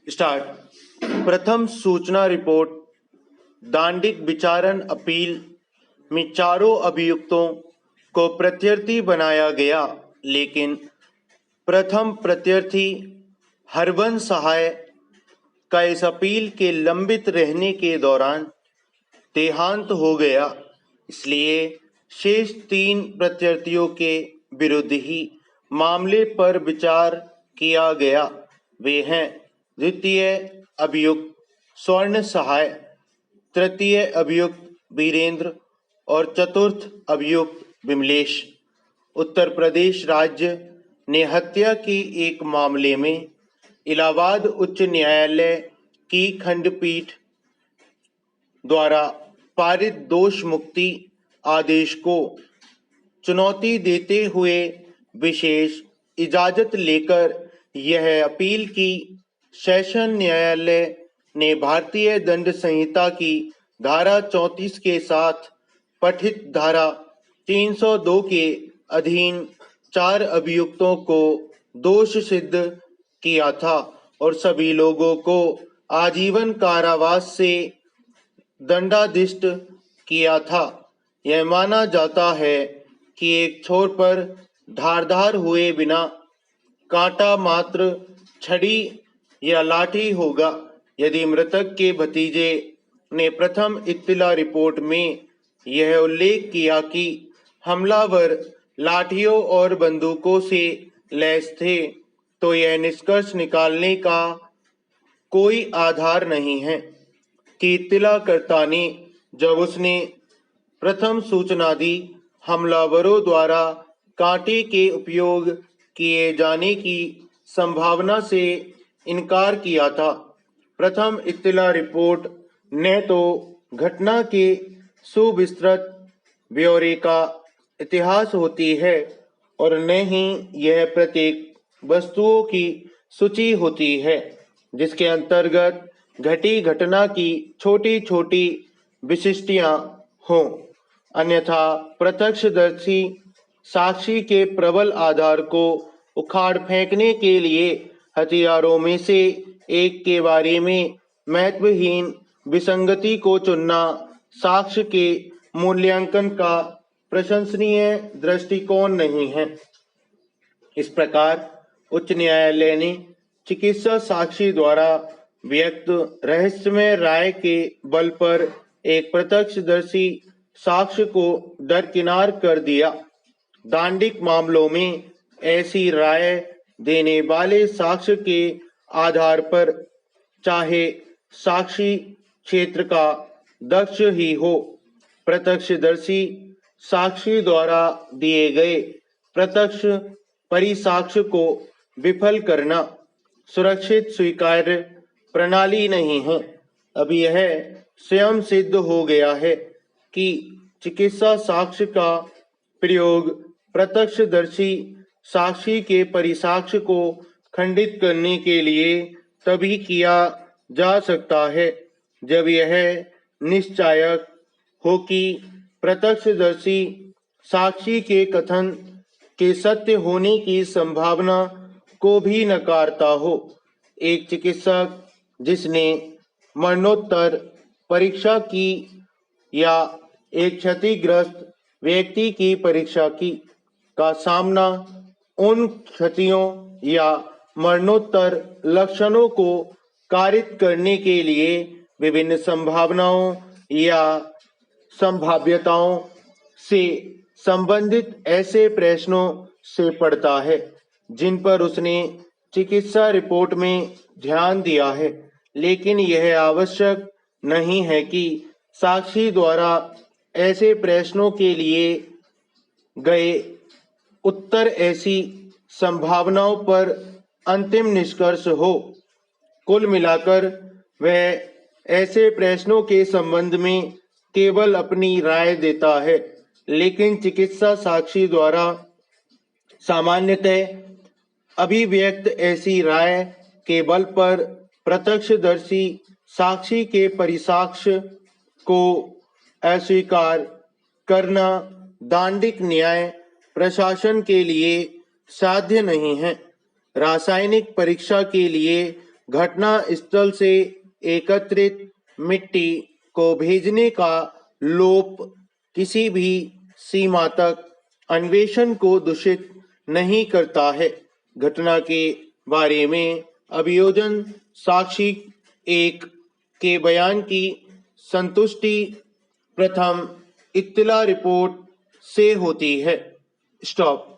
Start. प्रथम सूचना report. दांडिक विचारण appeal में चारों अभियुक्तों को प्रत्यर्थी बनाया गया, लेकिन प्रथम प्रत्यर्थी हरबंस सहाय का इस अपील के लंबित रहने के दौरान देहांत हो गया। इसलिए शेष 3 प्रत्यर्थियों के विरुद्ध ही मामले पर विचार किया गया। वे हैं द्वितीय अभियुक्त स्वर्ण सहाय, तृतीय अभियुक्त वीरेंद्र और चतुर्थ अभियुक्त विमलेश। उत्तर प्रदेश राज्य ने हत्या के एक मामले में इलाहाबाद उच्च न्यायालय की खंडपीठ द्वारा पारित दोष मुक्ति आदेश को चुनौती देते हुए विशेष इजाजत लेकर यह अपील की। सेशन न्यायालय ने भारतीय दंड संहिता की धारा 34 के साथ पठित धारा 302 के अधीन 4 अभियुक्तों को दोष सिद्ध किया था और सभी लोगों को आजीवन कारावास से दंडाधिष्ट किया था। यह माना जाता है कि एक छोर पर धारदार हुए बिना कांटा मात्र छड़ी या लाठी होगा। यदि मृतक के भतीजे ने प्रथम इत्तला रिपोर्ट में यह उल्लेख किया कि हमलावर लाठियों और बंदूकों से लैस थे, तो यह निष्कर्ष निकालने का कोई आधार नहीं है कि इत्तलाकर्ता ने जब उसने प्रथम सूचना दी, हमलावरों द्वारा कांटे के उपयोग किए जाने की संभावना से इनकार किया था। प्रथम इत्तला रिपोर्ट न तो घटना के सुविस्तृत ब्यौरे का इतिहास होती है और न ही यह प्रत्येक वस्तुओं की सूची होती है जिसके अंतर्गत घटी घटना की छोटी छोटी विशिष्टियां हों। अन्यथा प्रत्यक्षदर्शी साक्षी के प्रबल आधार को उखाड़ फेंकने के लिए हथियारों में से एक के बारे में महत्वहीन विसंगति को चुनना साक्ष्य के मूल्यांकन का प्रशंसनीय दृष्टिकोण नहीं है। इस प्रकार उच्च न्यायालय ने चिकित्सा साक्षी द्वारा व्यक्त रहस्यमय राय के बल पर एक प्रत्यक्षदर्शी साक्ष्य को दरकिनार कर दिया। दांडिक मामलों में ऐसी राय देने वाले साक्ष्य के आधार पर चाहे साक्षी क्षेत्र का दक्ष ही हो, प्रत्यक्षदर्शी साक्षी द्वारा दिए गए प्रत्यक्ष परिसाक्ष्य को विफल करना सुरक्षित स्वीकार्य प्रणाली नहीं है। अब यह स्वयं सिद्ध हो गया है कि चिकित्सा साक्ष्य का प्रयोग प्रत्यक्षदर्शी साक्षी के परिसाक्ष्य को खंडित करने के लिए तभी किया जा सकता है जब यह निश्चायक हो कि प्रत्यक्षदर्शी साक्षी के कथन के सत्य होने की संभावना को भी नकारता हो। एक चिकित्सक जिसने मरणोत्तर परीक्षा की या एक क्षतिग्रस्त व्यक्ति की परीक्षा की का सामना उन क्षतियों या मरणोत्तर लक्षणों को कारित करने के लिए विभिन्न संभावनाओं या संभाव्यताओं से संबंधित ऐसे प्रश्नों से पड़ता है जिन पर उसने चिकित्सा रिपोर्ट में ध्यान दिया है, लेकिन यह आवश्यक नहीं है कि साक्षी द्वारा ऐसे प्रश्नों के लिए गए उत्तर ऐसी संभावनाओं पर अंतिम निष्कर्ष हो। कुल मिलाकर वह ऐसे प्रश्नों के संबंध में केवल अपनी राय देता है, लेकिन चिकित्सा साक्षी द्वारा सामान्यतः अभिव्यक्त ऐसी राय के बल पर प्रत्यक्षदर्शी साक्षी के परिसाक्ष्य को अस्वीकार करना दांडिक न्याय प्रशासन के लिए साध्य नहीं है। रासायनिक परीक्षा के लिए घटना स्थल से एकत्रित मिट्टी को भेजने का लोप किसी भी सीमा तक अन्वेषण को दूषित नहीं करता है। घटना के बारे में अभियोजन साक्षी एक के बयान की संतुष्टि प्रथम इत्तला रिपोर्ट से होती है। स्टॉप।